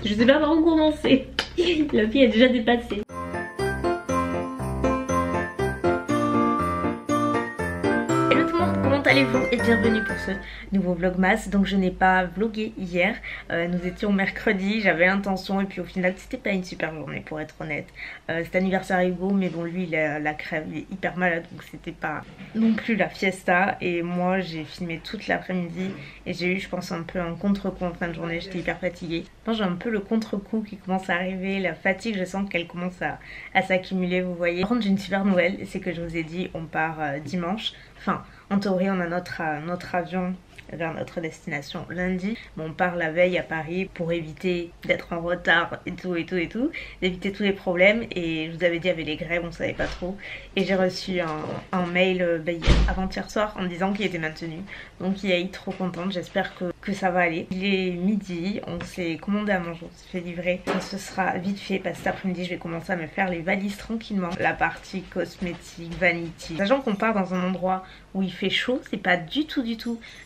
Je sais pas par où commencer. La fille est déjà dépassée. Hello tout le monde, comment allez-vous et bienvenue pour ce nouveau vlogmas. Donc je n'ai pas vlogué hier, nous étions mercredi, j'avais l'intention et puis au final c'était pas une super journée pour être honnête. C'était anniversaire Hugo mais bon lui il a la crève, il est hyper malade donc c'était pas non plus la fiesta. Et moi j'ai filmé toute l'après-midi et j'ai eu je pense un peu un contre-coup en fin de journée, j'étais hyper fatiguée. J'ai un peu le contre-coup qui commence à arriver, la fatigue je sens qu'elle commence à s'accumuler vous voyez. Par contre j'ai une super nouvelle, c'est que je vous ai dit on part dimanche, enfin en théorie on a notre avion vers notre destination lundi, mais on part la veille à Paris pour éviter d'être en retard et tout, d'éviter tous les problèmes. Et je vous avais dit avec les grèves on savait pas trop et j'ai reçu un mail avant-hier soir en me disant qu'il était maintenu, donc il est trop contente, j'espère que ça va aller. Il est midi, on s'est commandé à manger, on s'est fait livrer, ce sera vite fait parce que cet après-midi je vais commencer à me faire les valises tranquillement, la partie cosmétique, vanity, sachant qu'on part dans un endroit où il fait chaud, c'est pas du tout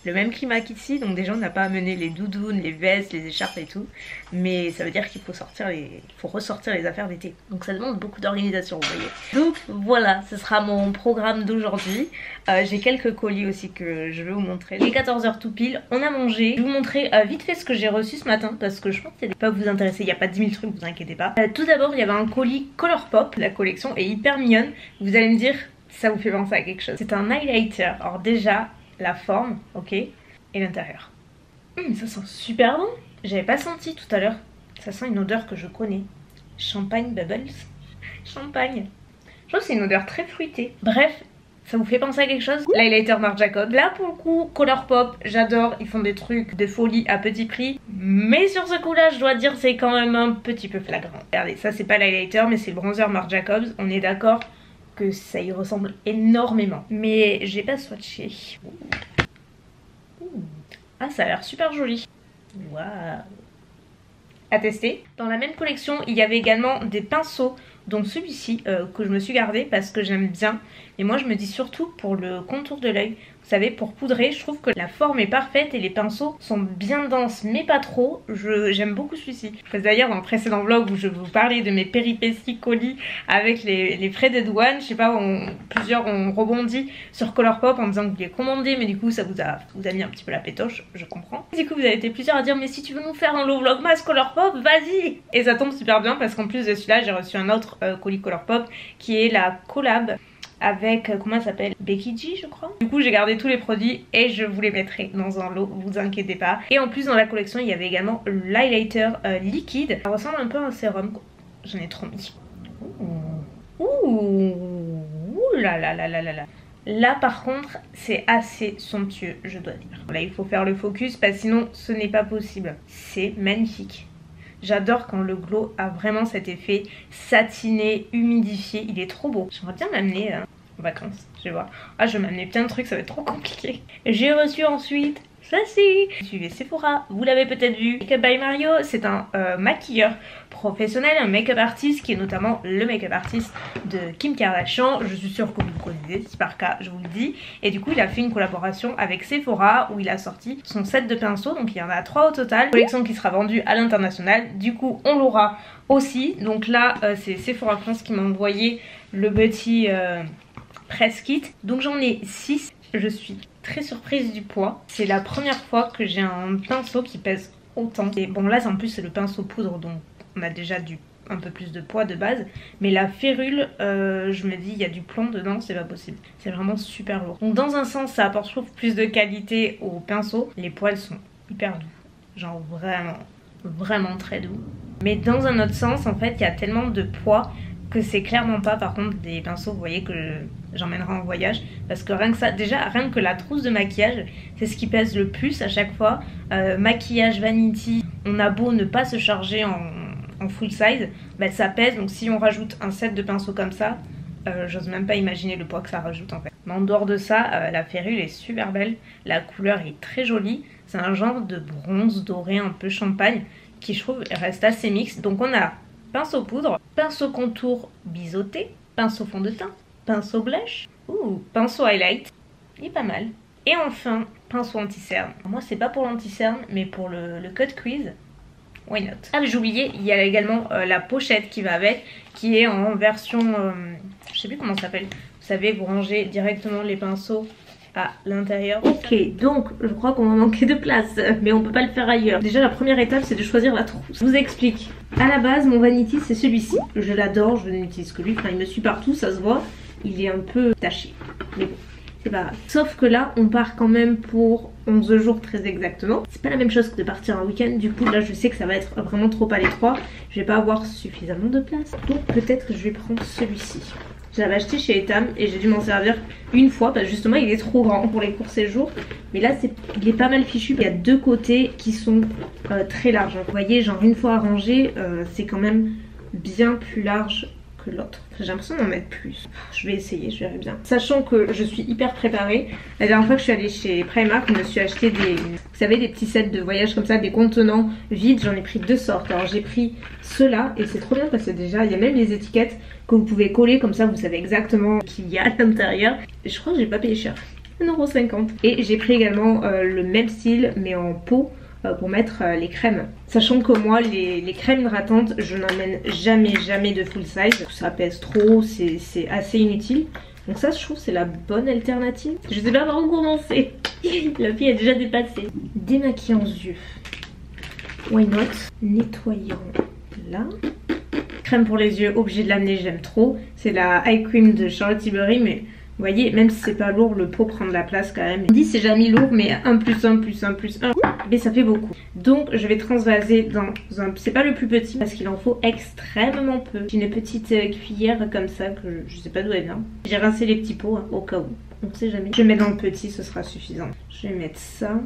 le même climat qu'ici, donc déjà on n'a pas amené les doudounes, les vestes, les écharpes et tout, mais ça veut dire qu'il faut ressortir les affaires d'été, donc ça demande beaucoup d'organisation vous voyez. Donc voilà, ce sera mon programme d'aujourd'hui. J'ai quelques colis aussi que je vais vous montrer. Il est 14h tout pile, on a mangé. Je vais vous montrer vite fait ce que j'ai reçu ce matin parce que je pense que ça va pas vous intéresser, il n'y a pas 10 000 trucs, vous inquiétez pas. Tout d'abord il y avait un colis Colourpop, la collection est hyper mignonne, vous allez me dire ça vous fait penser à quelque chose. C'est un highlighter, alors déjà la forme, ok, et l'intérieur. Ça sent super bon. J'avais pas senti tout à l'heure. Ça sent une odeur que je connais. Champagne Bubbles. Champagne. Je trouve que c'est une odeur très fruitée. Bref, ça vous fait penser à quelque chose? L'highlighter Marc Jacobs. Là pour le coup, Colourpop, j'adore. Ils font des trucs de folie à petit prix. Mais sur ce coup là, je dois dire c'est quand même un petit peu flagrant. Regardez, ça c'est pas l'highlighter mais c'est le bronzer Marc Jacobs. On est d'accord que ça y ressemble énormément. Mais j'ai pas swatché. Ah, ça a l'air super joli. Waouh. À tester. Dans la même collection, il y avait également des pinceaux. Donc celui-ci que je me suis gardé parce que j'aime bien. Et moi je me dis surtout pour le contour de l'œil. Vous savez, pour poudrer, je trouve que la forme est parfaite et les pinceaux sont bien denses mais pas trop. J'aime beaucoup celui-ci. D'ailleurs dans le précédent vlog où je vous parlais de mes péripéties colis avec les frais de douane, je sais pas, plusieurs ont rebondi sur Colourpop en disant que vous les commandez mais du coup ça vous a mis un petit peu la pétoche, je comprends. Du coup vous avez été plusieurs à dire mais si tu veux nous faire un low vlogmas Colourpop, vas-y. Et ça tombe super bien parce qu'en plus de celui-là j'ai reçu un autre colis Colourpop qui est la collab avec, comment elle s'appelle, Becky G je crois. Du coup j'ai gardé tous les produits et je vous les mettrai dans un lot, vous inquiétez pas. Et en plus dans la collection il y avait également l'highlighter liquide. Ça ressemble un peu à un sérum, j'en ai trop mis. Ouh là là là là là là. Là par contre c'est assez somptueux je dois dire. Là il faut faire le focus parce que sinon ce n'est pas possible. C'est magnifique. J'adore quand le glow a vraiment cet effet satiné, humidifié, il est trop beau. J'aimerais bien m'amener en vacances, je vais voir. Ah je vais m'amener plein de trucs, ça va être trop compliqué. J'ai reçu ensuite ceci. Suivez Sephora, vous l'avez peut-être vu. Make Up by Mario, c'est un maquilleur professionnel, un make-up artiste qui est notamment le make-up artiste de Kim Kardashian. Je suis sûre que vous le connaissez, c'est par cas, je vous le dis. Et du coup il a fait une collaboration avec Sephora où il a sorti son set de pinceaux, donc il y en a 3 au total. Collection qui sera vendue à l'international, du coup on l'aura aussi. Donc là c'est Sephora France qui m'a envoyé le petit press kit. Donc j'en ai 6, je suis très surprise du poids. C'est la première fois que j'ai un pinceau qui pèse autant. Et bon là en plus c'est le pinceau poudre donc on a déjà un peu plus de poids de base. Mais la férule, je me dis il y a du plomb dedans, c'est pas possible. C'est vraiment super lourd. Donc dans un sens ça apporte je trouve plus de qualité au pinceau. Les poils sont hyper doux. Genre vraiment très doux. Mais dans un autre sens en fait il y a tellement de poids que c'est clairement pas par contre des pinceaux vous voyez que j'emmènerai en voyage parce que rien que ça, déjà rien que la trousse de maquillage c'est ce qui pèse le plus à chaque fois. Maquillage vanity, on a beau ne pas se charger en full size, bah ça pèse, donc si on rajoute un set de pinceaux comme ça, j'ose même pas imaginer le poids que ça rajoute en fait. Mais en dehors de ça, la férule est super belle, la couleur est très jolie, c'est un genre de bronze doré un peu champagne qui je trouve reste assez mixte. Donc on a pinceau poudre, pinceau contour biseauté, pinceau fond de teint, pinceau blush, pinceau highlight, il est pas mal. Et enfin, pinceau anti-cerne. Moi c'est pas pour l'anti-cerne mais pour le cut crease. why not. Ah mais j'ai oublié, il y a également la pochette qui va avec, qui est en version, je sais plus comment ça s'appelle. Vous savez, vous rangez directement les pinceaux à l'intérieur. Ok, donc je crois qu'on va manquer de place, mais on peut pas le faire ailleurs. Déjà la première étape c'est de choisir la trousse. Je vous explique. À la base mon vanity c'est celui-ci. Je l'adore, je n'utilise que lui, enfin il me suit partout, ça se voit. Il est un peu taché, mais bon, c'est pas grave. Sauf que là on part quand même pour 11 jours très exactement. C'est pas la même chose que de partir un week-end. Du coup là je sais que ça va être vraiment trop à l'étroit. Je vais pas avoir suffisamment de place. Donc peut-être que je vais prendre celui-ci. Je l'avais acheté chez Etam et j'ai dû m'en servir une fois parce que justement il est trop grand pour les courts séjours. Mais là il est pas mal fichu. Il y a deux côtés qui sont très larges. Vous voyez, genre une fois arrangé, c'est quand même bien plus large que l'autre. J'ai l'impression d'en mettre plus. Je vais essayer, je verrai bien. Sachant que je suis hyper préparée. La dernière fois que je suis allée chez Primark, je me suis acheté des, vous savez, des petits sets de voyage comme ça, des contenants vides. J'en ai pris deux sortes. Alors j'ai pris ceux-là et c'est trop bien parce que déjà il y a même les étiquettes que vous pouvez coller comme ça, vous savez exactement ce qu'il y a à l'intérieur. Et je crois que j'ai pas payé cher, 1,50 €. Et j'ai pris également le même style mais en pot pour mettre les crèmes. Sachant que moi les crèmes hydratantes je n'emmène jamais de full size. Ça pèse trop, c'est assez inutile. Donc ça je trouve c'est la bonne alternative. Je sais pas par où commencer. La fille a déjà dépassé. Démaquillant yeux. Why not? Nettoyant là. Crème pour les yeux, obligé de l'amener, j'aime trop. C'est la Eye Cream de Charlotte Tilbury, mais vous voyez, même si c'est pas lourd, le pot prend de la place quand même. 10 c'est jamais lourd, mais 1 plus 1 plus 1 plus 1, mais ça fait beaucoup. Donc je vais transvaser dans un... C'est pas le plus petit parce qu'il en faut extrêmement peu. J'ai une petite cuillère comme ça que je sais pas d'où elle vient. J'ai rincé les petits pots hein, au cas où, on sait jamais. Je vais mettre dans le petit, ce sera suffisant. Je vais mettre ça.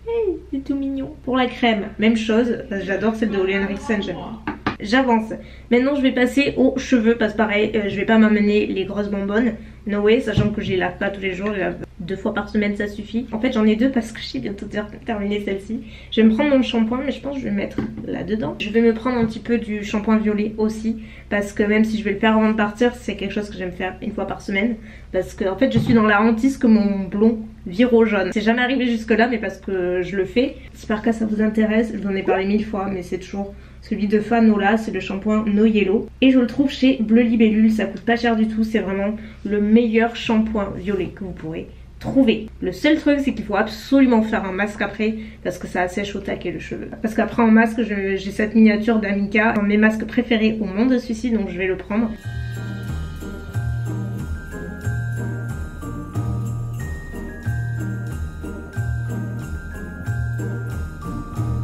Hey, c'est tout mignon. Pour la crème, même chose, j'adore celle de Ole Henriksen, j'aime bien. J'avance. Maintenant je vais passer aux cheveux parce que pareil je vais pas m'amener les grosses bonbonnes. No way, sachant que je les lave pas tous les jours, je les lave 2 fois par semaine ça suffit. En fait j'en ai 2 parce que j'ai bientôt terminé celle-ci. Je vais me prendre mon shampoing mais je pense que je vais mettre là dedans. Je vais me prendre un petit peu du shampoing violet aussi parce que même si je vais le faire avant de partir, c'est quelque chose que j'aime faire une fois par semaine. Parce que en fait je suis dans la hantise que mon blond vire au jaune. C'est jamais arrivé jusque là mais parce que je le fais. Si par cas ça vous intéresse, je vous en ai parlé 1000 fois mais c'est toujours... Celui de Fanola, c'est le shampoing No Yellow. Et je le trouve chez Bleu Libellule, ça coûte pas cher du tout. C'est vraiment le meilleur shampoing violet que vous pourrez trouver. Le seul truc c'est qu'il faut absolument faire un masque après parce que ça assèche au taquet le cheveu. Parce qu'après en masque, j'ai cette miniature d'Amica, un de mes masques préférés au monde celui-ci, donc je vais le prendre.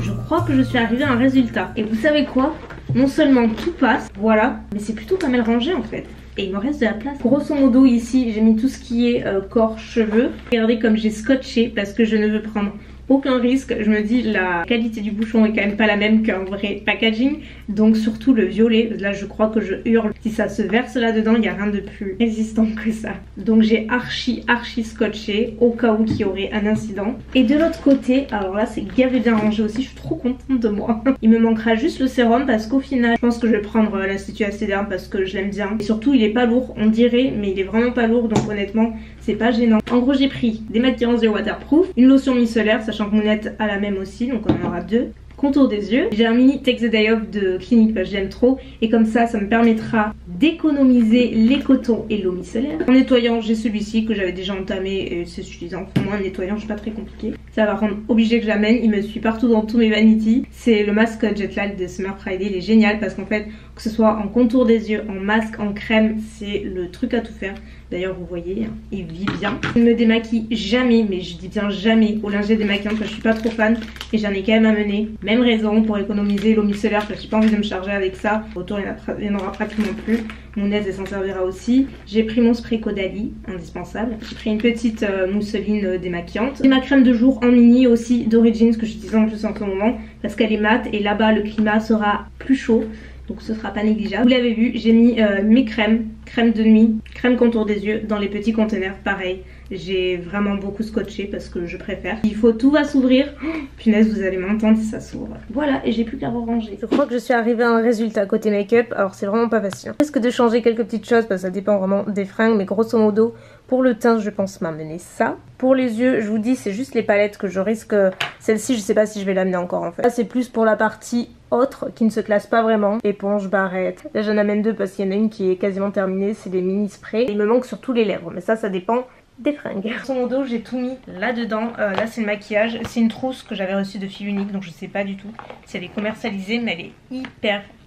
Je crois que je suis arrivée à un résultat. Et vous savez quoi? Non seulement tout passe, voilà, mais c'est plutôt pas mal rangé en fait. Et il me reste de la place. Grosso modo ici j'ai mis tout ce qui est corps, cheveux. Regardez comme j'ai scotché parce que je ne veux prendre aucun risque. Je me dis la qualité du bouchon est quand même pas la même qu'un vrai packaging. Donc surtout le violet, là je crois que je hurle. Si ça se verse là dedans, il n'y a rien de plus résistant que ça. Donc j'ai archi scotché au cas où qu'il y aurait un incident. Et de l'autre côté, alors là c'est gavé bien rangé aussi, je suis trop contente de moi. Il me manquera juste le sérum parce qu'au final je pense que je vais prendre l'Institut Acéderme parce que je l'aime bien. Et surtout il est pas lourd, on dirait, mais il est vraiment pas lourd, donc honnêtement c'est pas gênant. En gros j'ai pris des maquillants yeux waterproof, une lotion micellaire, sachant que Mounette a la même aussi, donc on en aura 2. Contour des yeux. J'ai un mini Take the Day Off de Clinique parce que j'aime trop. Et comme ça me permettra d'économiser les cotons et l'eau micellaire. En nettoyant, j'ai celui-ci que j'avais déjà entamé et c'est suffisant. Pour moi, un nettoyant, c'est pas très compliqué. Ça va rendre obligé que je l'amène. Il me suit partout dans tous mes vanities. C'est le masque Jet Lag de Summer Friday. Il est génial parce qu'en fait, que ce soit en contour des yeux, en masque, en crème, c'est le truc à tout faire. D'ailleurs vous voyez, il vit bien. Je ne me démaquille jamais, mais je dis bien jamais au linget démaquillant parce que je suis pas trop fan. Et j'en ai quand même amené. Même raison pour économiser l'eau micellaire parce que j'ai pas envie de me charger avec ça. Autour il n'y en aura pratiquement plus. Mon aide s'en servira aussi. J'ai pris mon spray Caudalie, indispensable. J'ai pris une petite mousseline démaquillante. J'ai ma crème de jour en mini aussi d'Origins que j'utilise en plus en ce moment parce qu'elle est mate et là-bas le climat sera plus chaud. Donc ce sera pas négligeable. Vous l'avez vu, j'ai mis mes crèmes de nuit, crème contour des yeux dans les petits conteneurs. Pareil, j'ai vraiment beaucoup scotché parce que je préfère. Il faut, tout va s'ouvrir. Oh, punaise, vous allez m'entendre si ça s'ouvre. Voilà, et j'ai plus qu'à ranger. Je crois que je suis arrivée à un résultat côté make-up. Alors c'est vraiment pas facile. Je risque de changer quelques petites choses parce que ça dépend vraiment des fringues. Mais grosso modo, Pour le teint, je pense m'amener ça. Pour les yeux, je vous dis, c'est juste les palettes que je risque. Celle-ci, je sais pas si je vais l'amener encore en fait. Là, c'est plus pour la partie autre qui ne se classe pas vraiment. Éponge, barrette. Là, j'en amène deux parce qu'il y en a une qui est quasiment terminée. C'est des mini sprays. Il me manque surtout les lèvres, mais ça dépend des fringues. Sur mon dos, j'ai tout mis là-dedans. Là, c'est le maquillage. C'est une trousse que j'avais reçue de Fille Unique, donc je sais pas du tout si elle est commercialisée, mais elle est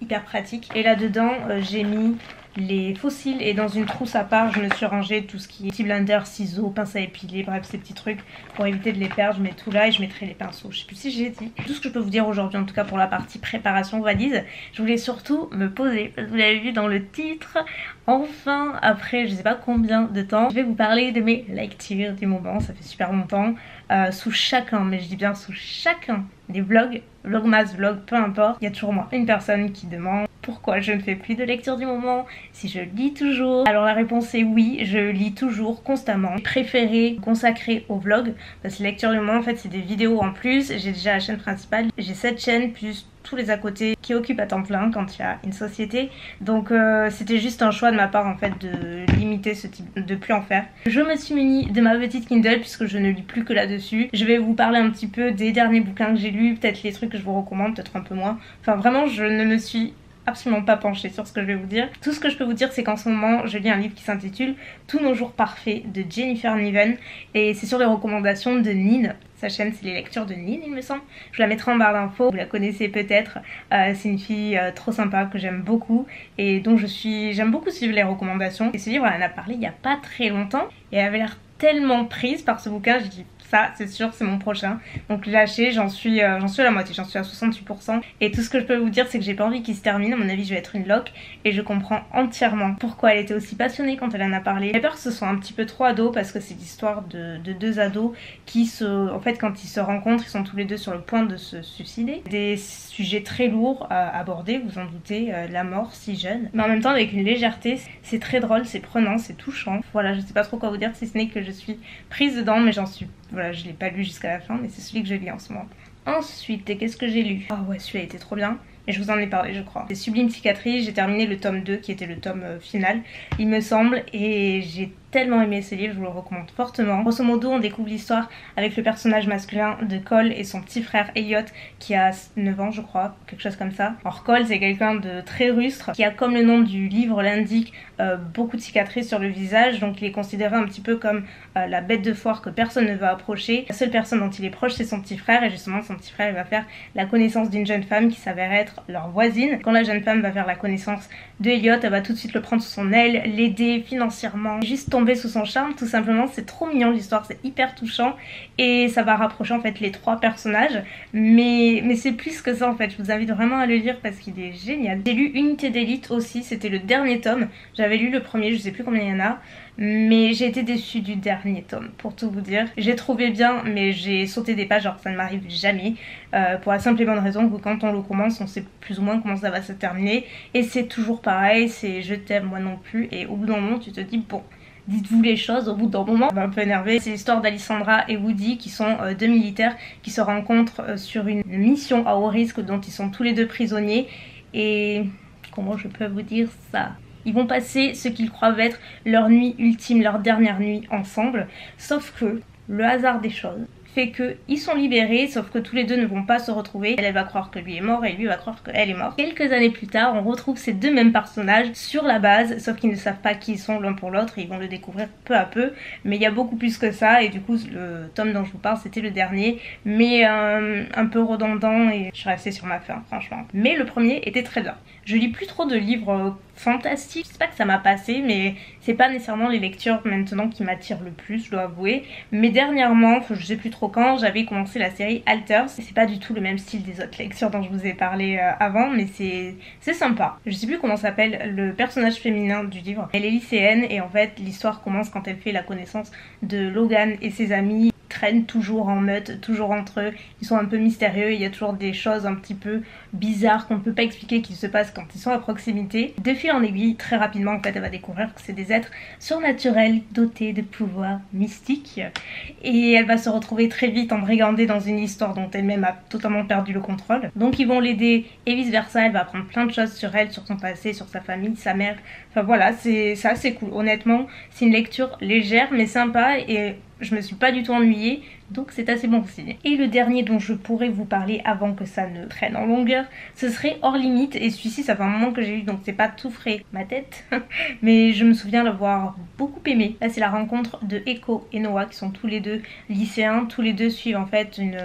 hyper pratique. Et là-dedans, j'ai mis les fossiles et dans une trousse à part je me suis rangé tout ce qui est petit blender, ciseaux, pince à épiler, bref ces petits trucs pour éviter de les perdre. Je mets tout là et je mettrai les pinceaux, je sais plus si j'ai dit. Tout ce que je peux vous dire aujourd'hui en tout cas pour la partie préparation valise. Je voulais surtout me poser, vous l'avez vu dans le titre, enfin après je sais pas combien de temps je vais vous parler de mes lectures du moment. Ça fait super longtemps, sous chacun, mais je dis bien sous chacun des vlogs, vlogmas, vlog, peu importe, il y a toujours moi une personne qui demande pourquoi je ne fais plus de lecture du moment, si je lis toujours. Alors la réponse est oui, je lis toujours constamment. J'ai préféré consacrer au vlog parce que lecture du moment en fait c'est des vidéos en plus. J'ai déjà la chaîne principale, j'ai cette chaîne plus tous les à côté qui occupent à temps plein quand il y a une société. Donc c'était juste un choix de ma part en fait de limiter ce type, de plus en faire. Je me suis munie de ma petite Kindle puisque je ne lis plus que là-dessus. Je vais vous parler un petit peu des derniers bouquins que j'ai lus, peut-être les trucs que je vous recommande, peut-être un peu moins. Enfin vraiment je ne me suis absolument pas penchée sur ce que je vais vous dire. Tout ce que je peux vous dire c'est qu'en ce moment je lis un livre qui s'intitule Tous nos jours parfaits de Jennifer Niven et c'est sur les recommandations de Nine. Sa chaîne c'est les lectures de Nine il me semble. Je vous la mettrai en barre d'infos, vous la connaissez peut-être. C'est une fille trop sympa que j'aime beaucoup et dont j'aime beaucoup suivre les recommandations. Et ce livre elle en a parlé il n'y a pas très longtemps et elle avait l'air tellement prise par ce bouquin, je dis ça c'est sûr c'est mon prochain. Donc lâché, j'en suis à la moitié, j'en suis à 68%. Et tout ce que je peux vous dire c'est que j'ai pas envie qu'il se termine, à mon avis je vais être une loque. Et je comprends entièrement pourquoi elle était aussi passionnée quand elle en a parlé. J'ai peur que ce soit un petit peu trop ado parce que c'est l'histoire de deux ados qui en fait quand ils se rencontrent ils sont tous les deux sur le point de se suicider. Des sujets très lourds à aborder, vous en doutez, la mort si jeune. Mais en même temps avec une légèreté, c'est très drôle, c'est prenant, c'est touchant. Voilà, je sais pas trop quoi vous dire si ce n'est que je suis prise dedans mais j'en suis... Voilà, je l'ai pas lu jusqu'à la fin mais c'est celui que je lis en ce moment. Ensuite, qu'est-ce que j'ai lu? Ah ouais, celui-là était trop bien. Et je vous en ai parlé je crois. C'est Sublime Cicatrice, j'ai terminé le tome 2 qui était le tome final il me semble et j'ai tellement aimé ce livre, je vous le recommande fortement. Grosso modo on découvre l'histoire avec le personnage masculin de Cole et son petit frère Elliot qui a 9 ans je crois, quelque chose comme ça. Alors Cole c'est quelqu'un de très rustre qui a comme le nom du livre l'indique beaucoup de cicatrices sur le visage, donc il est considéré un petit peu comme la bête de foire que personne ne va approcher. La seule personne dont il est proche c'est son petit frère et justement son petit frère il va faire la connaissance d'une jeune femme qui s'avère être leur voisine. Quand la jeune femme va faire la connaissance de Elliot, elle va tout de suite le prendre sous son aile, l'aider financièrement, juste tomber sous son charme tout simplement. C'est trop mignon l'histoire, c'est hyper touchant et ça va rapprocher en fait les trois personnages mais c'est plus que ça en fait. Je vous invite vraiment à le lire parce qu'il est génial. J'ai lu Unité d'élite aussi, c'était le dernier tome. J'avais lu le premier, je sais plus combien il y en a, mais j'ai été déçue du dernier tome pour tout vous dire. J'ai trouvé bien mais j'ai sauté des pages alors que ça ne m'arrive jamais pour la simple et bonne raison que quand on le commence on sait plus ou moins comment ça va se terminer et c'est toujours pareil, c'est je t'aime moi non plus et au bout d'un moment tu te dis bon dites-vous les choses au bout d'un moment. Ça m'a un peu énervé. C'est l'histoire d'Alessandra et Woody qui sont deux militaires qui se rencontrent sur une mission à haut risque dont ils sont tous les deux prisonniers et comment je peux vous dire ça? Ils vont passer ce qu'ils croient être leur nuit ultime, leur dernière nuit ensemble. Sauf que le hasard des choses fait qu'ils sont libérés, sauf que tous les deux ne vont pas se retrouver. Elle va croire que lui est mort et lui va croire qu'elle est morte. Quelques années plus tard, on retrouve ces deux mêmes personnages sur la base, sauf qu'ils ne savent pas qui ils sont l'un pour l'autre et ils vont le découvrir peu à peu. Mais il y a beaucoup plus que ça et du coup le tome dont je vous parle c'était le dernier, mais un peu redondant et je suis restée sur ma faim franchement. Mais le premier était très bien. Je lis plus trop de livres fantastiques, je sais pas que ça m'a passé mais c'est pas nécessairement les lectures maintenant qui m'attirent le plus, je dois avouer. Mais dernièrement, je sais plus trop quand, j'avais commencé la série Alters. C'est pas du tout le même style des autres lectures dont je vous ai parlé avant mais c'est sympa. Je sais plus comment s'appelle le personnage féminin du livre. Elle est lycéenne et en fait l'histoire commence quand elle fait la connaissance de Logan et ses amis. traînent toujours en meute, toujours entre eux, ils sont un peu mystérieux, il y a toujours des choses un petit peu bizarres qu'on ne peut pas expliquer qui se passent quand ils sont à proximité. De fil en aiguille, très rapidement en fait elle va découvrir que c'est des êtres surnaturels dotés de pouvoirs mystiques et elle va se retrouver très vite embrigandée dans une histoire dont elle-même a totalement perdu le contrôle. Donc ils vont l'aider et vice versa, elle va apprendre plein de choses sur elle, sur son passé, sur sa famille, sa mère, enfin voilà, c'est assez cool. Honnêtement c'est une lecture légère mais sympa et je me suis pas du tout ennuyée, donc c'est assez bon signe. Et le dernier dont je pourrais vous parler avant que ça ne traîne en longueur, ce serait Hors Limite, et celui-ci ça fait un moment que j'ai lu donc c'est pas tout frais ma tête, mais je me souviens l'avoir beaucoup aimé. Là c'est la rencontre de Echo et Noah qui sont tous les deux lycéens, tous les deux suivent en fait une...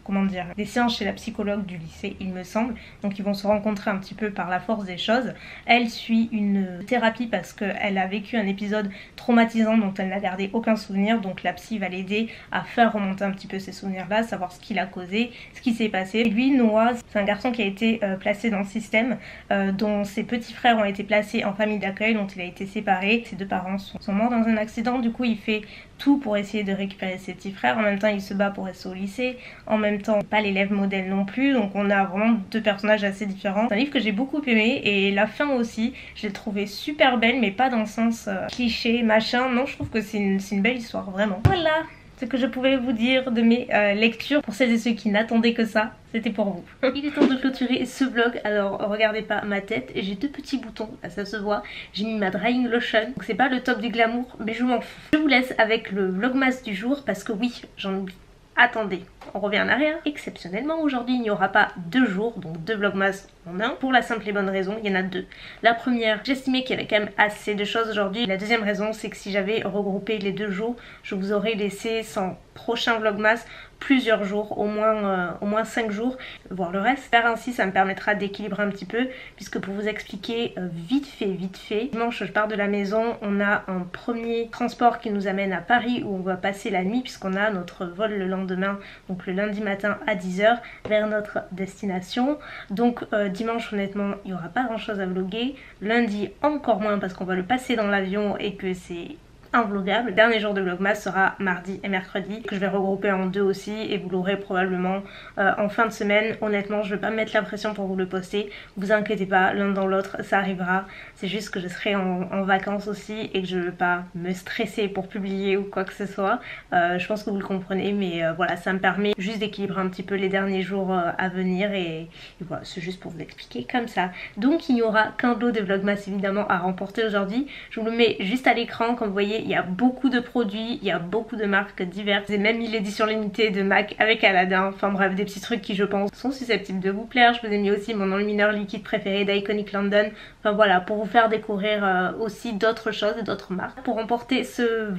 comment dire, des séances chez la psychologue du lycée il me semble, donc ils vont se rencontrer un petit peu par la force des choses. Elle suit une thérapie parce qu'elle a vécu un épisode traumatisant dont elle n'a gardé aucun souvenir, donc la psy va l'aider à faire remonter un petit peu ces souvenirs là, savoir ce qui l'a causé, ce qui s'est passé. Et lui, Noah, c'est un garçon qui a été placé dans le système, dont ses petits frères ont été placés en famille d'accueil, dont il a été séparé, ses deux parents sont morts dans un accident, du coup il fait tout pour essayer de récupérer ses petits frères, en même temps il se bat pour rester au lycée, en même temps pas l'élève modèle non plus, donc on a vraiment deux personnages assez différents. C'est un livre que j'ai beaucoup aimé et la fin aussi, je l'ai trouvé super belle mais pas dans le sens cliché, machin, non je trouve que c'est une belle histoire vraiment. Voilà ce que je pouvais vous dire de mes lectures. Pour celles et ceux qui n'attendaient que ça, c'était pour vous. Il est temps de clôturer ce vlog, alors regardez pas ma tête, j'ai deux petits boutons, là, ça se voit, j'ai mis ma drying lotion, donc c'est pas le top du glamour, mais je m'en fous. Je vous laisse avec le vlogmas du jour, parce que oui, j'en oublie. Attendez, on revient en arrière. Exceptionnellement aujourd'hui il n'y aura pas 2 jours, donc 2 vlogmas en un, pour la simple et bonne raison, il y en a 2. La première, j'estimais qu'il y avait quand même assez de choses aujourd'hui. La deuxième raison, c'est que si j'avais regroupé les 2 jours, je vous aurais laissé sans prochain vlogmas plusieurs jours, au moins 5 jours, voire le reste. Faire ainsi, ça me permettra d'équilibrer un petit peu, puisque pour vous expliquer vite fait, dimanche je pars de la maison, on a un premier transport qui nous amène à Paris où on va passer la nuit, puisqu'on a notre vol le lendemain, donc le lundi matin à 10 h vers notre destination. Donc dimanche honnêtement il n'y aura pas grand chose à vlogger, lundi encore moins parce qu'on va le passer dans l'avion et que c'est invlogable. Le dernier jour de vlogmas sera mardi et mercredi, que je vais regrouper en 2 aussi, et vous l'aurez probablement en fin de semaine. Honnêtement je vais pas me mettre la pression pour vous le poster, vous inquiétez pas, l'un dans l'autre ça arrivera. C'est juste que je serai en vacances aussi et que je ne veux pas me stresser pour publier ou quoi que ce soit. Je pense que vous le comprenez, mais voilà, ça me permet juste d'équilibrer un petit peu les derniers jours à venir, et voilà, c'est juste pour vous expliquer comme ça. Donc il n'y aura qu'un lot de vlogmas évidemment à remporter aujourd'hui. Je vous le mets juste à l'écran, comme vous voyez il y a beaucoup de produits, il y a beaucoup de marques diverses. J'ai même mis l'édition limitée de MAC avec Aladdin, enfin bref, des petits trucs qui je pense sont susceptibles de vous plaire. Je vous ai mis aussi mon enlumineur liquide préféré d'Iconic London, enfin voilà, pour vous faire découvrir aussi d'autres choses et d'autres marques. Pour remporter ce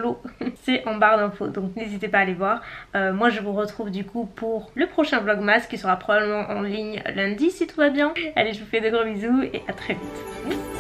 lot, c'est en barre d'infos, donc n'hésitez pas à aller voir. Moi je vous retrouve du coup pour le prochain vlogmas qui sera probablement en ligne lundi si tout va bien. Allez, je vous fais de gros bisous et à très vite.